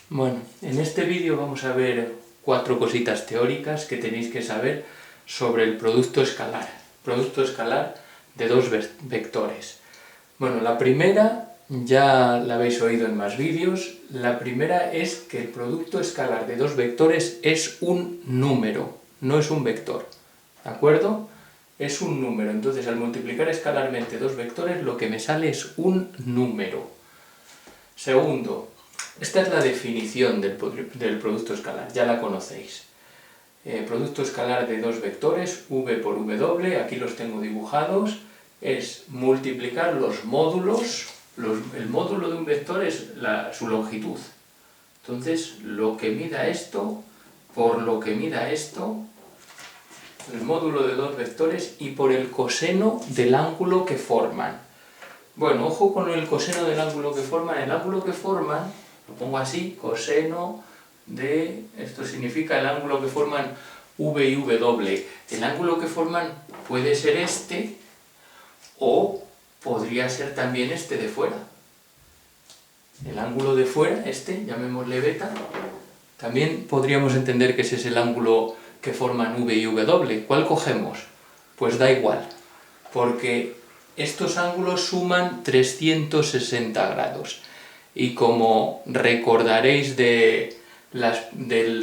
Bueno, en este vídeo vamos a ver 4 cositas teóricas que tenéis que saber sobre el producto escalar de dos vectores. Bueno, la primera ya la habéis oído en más vídeos. La primera es que el producto escalar de dos vectores es un número, no es un vector, ¿de acuerdo? Es un número, entonces al multiplicar escalarmente dos vectores lo que me sale es un número. Segundo, esta es la definición del producto escalar, ya la conocéis. Producto escalar de dos vectores, v por w, aquí los tengo dibujados, es multiplicar los módulos, el módulo de un vector es su longitud. Entonces, lo que mida esto por lo que mida esto, el módulo de dos vectores, y por el coseno del ángulo que forman. Bueno, ojo con el coseno del ángulo que forman. El ángulo que forman, lo pongo así, coseno de, esto significa el ángulo que forman v y w. El ángulo que forman puede ser este, o podría ser también este de fuera. El ángulo de fuera, este, llamémosle beta, también podríamos entender que ese es el ángulo que forman v y w. ¿Cuál cogemos? Pues da igual, porque estos ángulos suman 360 grados. Y como recordaréis del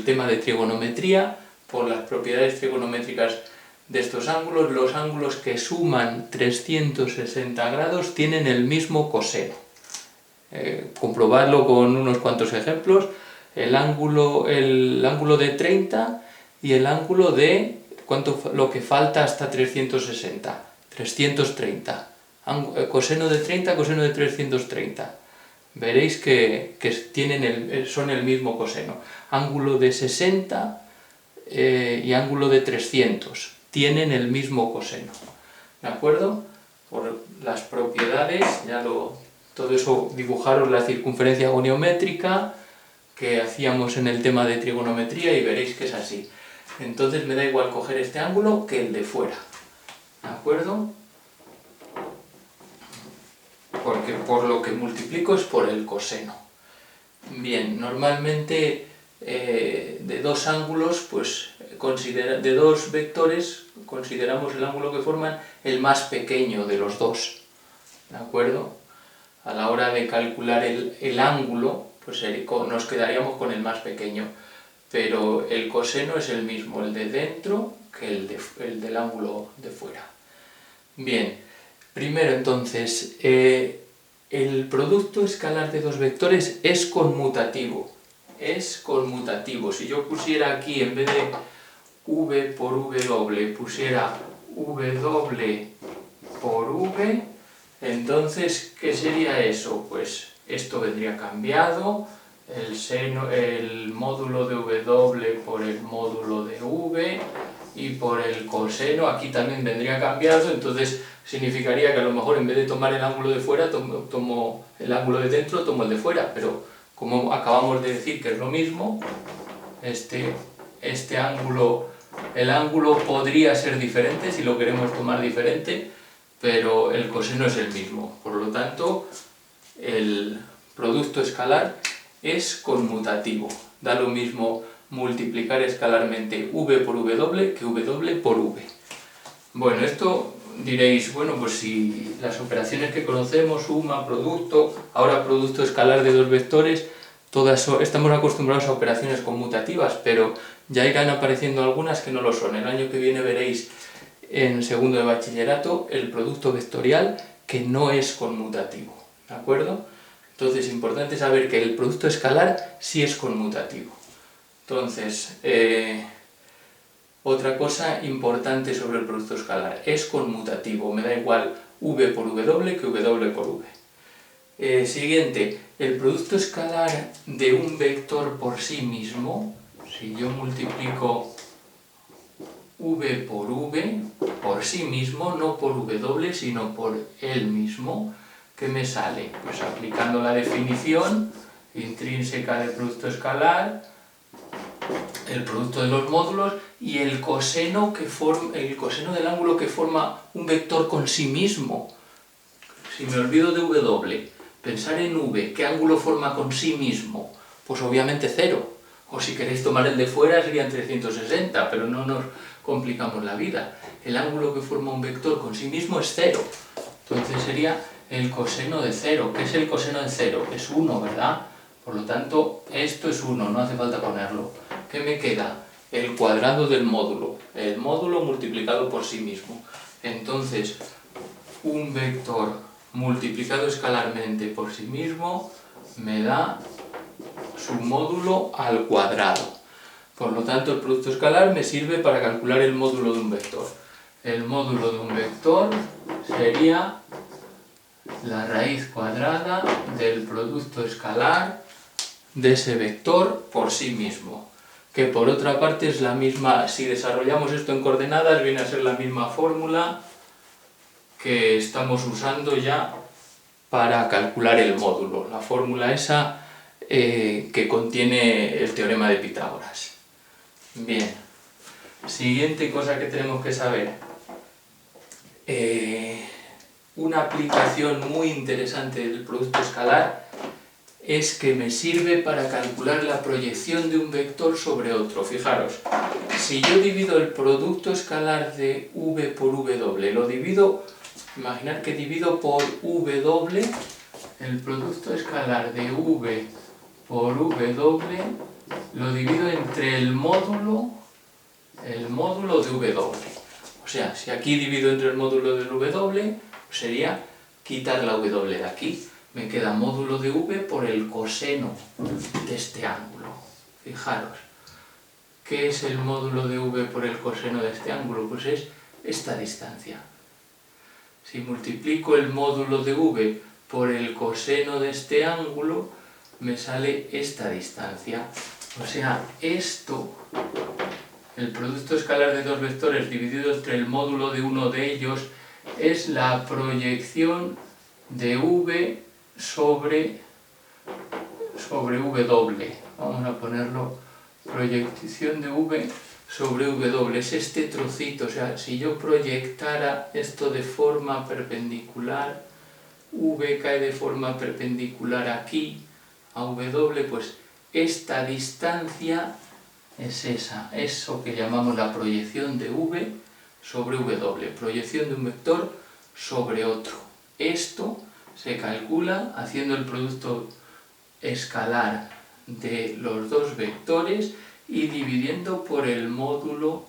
tema de trigonometría, por las propiedades trigonométricas de estos ángulos, los ángulos que suman 360 grados tienen el mismo coseno. Comprobadlo con unos cuantos ejemplos. El ángulo de 30 y el ángulo de lo que falta hasta 360. 330. Coseno de 30, coseno de 330. Veréis que son el mismo coseno. Ángulo de 60 y ángulo de 300 tienen el mismo coseno. ¿De acuerdo? Por las propiedades, todo eso, dibujaros la circunferencia goniométrica que hacíamos en el tema de trigonometría y veréis que es así. Entonces me da igual coger este ángulo que el de fuera. ¿De acuerdo? Porque por lo que multiplico es por el coseno. Bien, normalmente de dos ángulos, pues de dos vectores, consideramos el ángulo que forman el más pequeño de los dos. ¿De acuerdo? A la hora de calcular el ángulo, pues nos quedaríamos con el más pequeño. Pero el coseno es el mismo, el de dentro, que el del ángulo de fuera. Bien, primero entonces, el producto escalar de dos vectores es conmutativo. Es conmutativo. Si yo pusiera aquí, en vez de v por w, pusiera w por v, entonces, ¿qué sería eso? Pues esto vendría cambiado, el módulo de w por el módulo de v, y por el coseno aquí también vendría cambiado. Entonces significaría que a lo mejor en vez de tomar el ángulo de fuera, tomo el ángulo de dentro, tomo el de fuera, pero como acabamos de decir que es lo mismo, este ángulo, el ángulo podría ser diferente si lo queremos tomar diferente, pero el coseno es el mismo. Por lo tanto, el producto escalar es conmutativo. Da lo mismo multiplicar escalarmente v por w que w por v. Bueno, esto diréis, bueno, pues si las operaciones que conocemos, suma, producto, ahora producto escalar de dos vectores, estamos acostumbrados a operaciones conmutativas, pero ya irán apareciendo algunas que no lo son. El año que viene veréis en segundo de bachillerato el producto vectorial que no es conmutativo, ¿de acuerdo? Entonces es importante saber que el producto escalar sí es conmutativo. Entonces, otra cosa importante sobre el producto escalar, es conmutativo, me da igual v por w que w por v. Siguiente, el producto escalar de un vector por sí mismo, si yo multiplico v por v por sí mismo, no por w, sino por él mismo, ¿qué me sale? Pues aplicando la definición intrínseca del producto escalar, el producto de los módulos y el coseno del ángulo que forma un vector con sí mismo. Si me olvido de w, pensar en v, ¿qué ángulo forma con sí mismo? Pues obviamente 0. O si queréis tomar el de fuera serían 360, pero no nos complicamos la vida. El ángulo que forma un vector con sí mismo es 0. Entonces sería el coseno de 0. ¿Qué es el coseno de 0? Es 1, ¿verdad? Por lo tanto, esto es 1, no hace falta ponerlo. ¿Qué me queda? El cuadrado del módulo. El módulo multiplicado por sí mismo. Entonces, un vector multiplicado escalarmente por sí mismo me da su módulo al cuadrado. Por lo tanto, el producto escalar me sirve para calcular el módulo de un vector. El módulo de un vector sería la raíz cuadrada del producto escalar de ese vector por sí mismo. Que por otra parte es la misma, si desarrollamos esto en coordenadas, viene a ser la misma fórmula que estamos usando ya para calcular el módulo. La fórmula esa que contiene el teorema de Pitágoras. Bien, siguiente cosa que tenemos que saber. Una aplicación muy interesante del producto escalar es que me sirve para calcular la proyección de un vector sobre otro. Fijaros, si yo divido el producto escalar de v por w, lo divido, imaginar que divido por w, el producto escalar de v por w, lo divido entre el módulo de w. O sea, si aquí divido entre el módulo del w, sería quitar la w de aquí. Me queda módulo de v por el coseno de este ángulo. Fijaros, ¿qué es el módulo de v por el coseno de este ángulo? Pues es esta distancia. Si multiplico el módulo de v por el coseno de este ángulo, me sale esta distancia. O sea, esto, el producto escalar de dos vectores dividido entre el módulo de uno de ellos, es la proyección de v sobre w. Vamos a ponerlo, proyección de v sobre w. Es este trocito, o sea, si yo proyectara esto de forma perpendicular, v cae de forma perpendicular aquí a w, pues esta distancia es esa, eso que llamamos la proyección de v sobre w, proyección de un vector sobre otro. Esto se calcula haciendo el producto escalar de los dos vectores y dividiendo por el módulo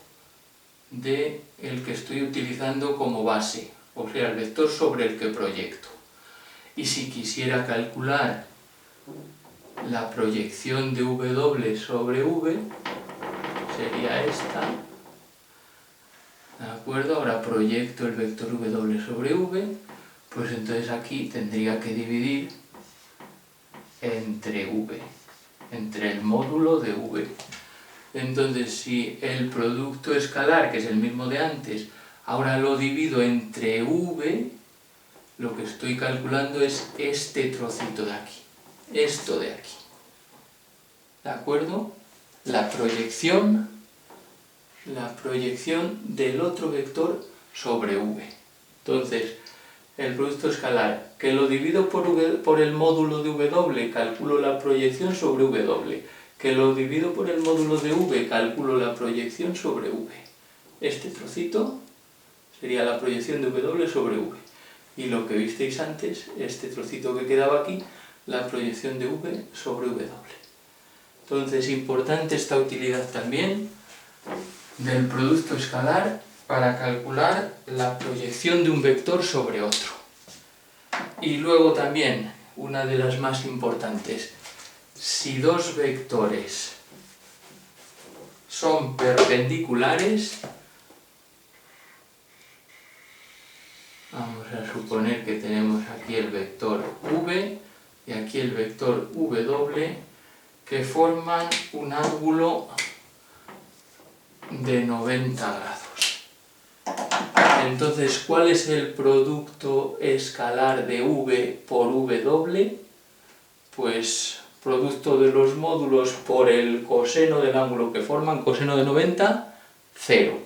del que estoy utilizando como base, o sea, el vector sobre el que proyecto. Y si quisiera calcular la proyección de w sobre v, sería esta. ¿De acuerdo? Ahora proyecto el vector w sobre v, pues entonces aquí tendría que dividir entre v, entre el módulo de v. Entonces, si el producto escalar, que es el mismo de antes, ahora lo divido entre v, lo que estoy calculando es este trocito de aquí, esto de aquí. ¿De acuerdo? La proyección del otro vector sobre v. Entonces, el producto escalar, que lo divido por el módulo de w, calculo la proyección sobre w. Que lo divido por el módulo de v, calculo la proyección sobre v. Este trocito sería la proyección de w sobre v. Y lo que visteis antes, este trocito que quedaba aquí, la proyección de v sobre w. Entonces, importante esta utilidad también del producto escalar para calcular la proyección de un vector sobre otro. Y luego también, una de las más importantes, si dos vectores son perpendiculares, vamos a suponer que tenemos aquí el vector v y aquí el vector w, que forman un ángulo de 90 grados. Entonces, ¿cuál es el producto escalar de v por w? Pues producto de los módulos por el coseno del ángulo que forman, coseno de 90, 0.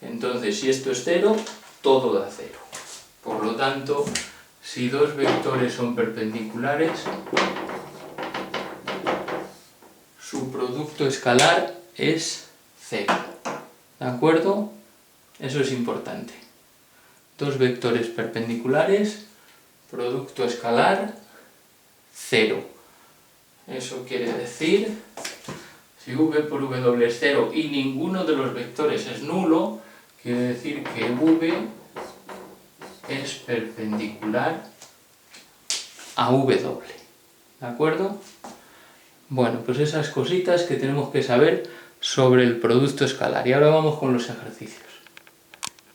Entonces, si esto es 0, todo da 0. Por lo tanto, si dos vectores son perpendiculares, su producto escalar es 0. ¿De acuerdo? Eso es importante. Dos vectores perpendiculares, producto escalar 0. Eso quiere decir, si v por w es 0 y ninguno de los vectores es nulo, quiere decir que v es perpendicular a w. ¿De acuerdo? Bueno, pues esas cositas que tenemos que saber sobre el producto escalar. Y ahora vamos con los ejercicios.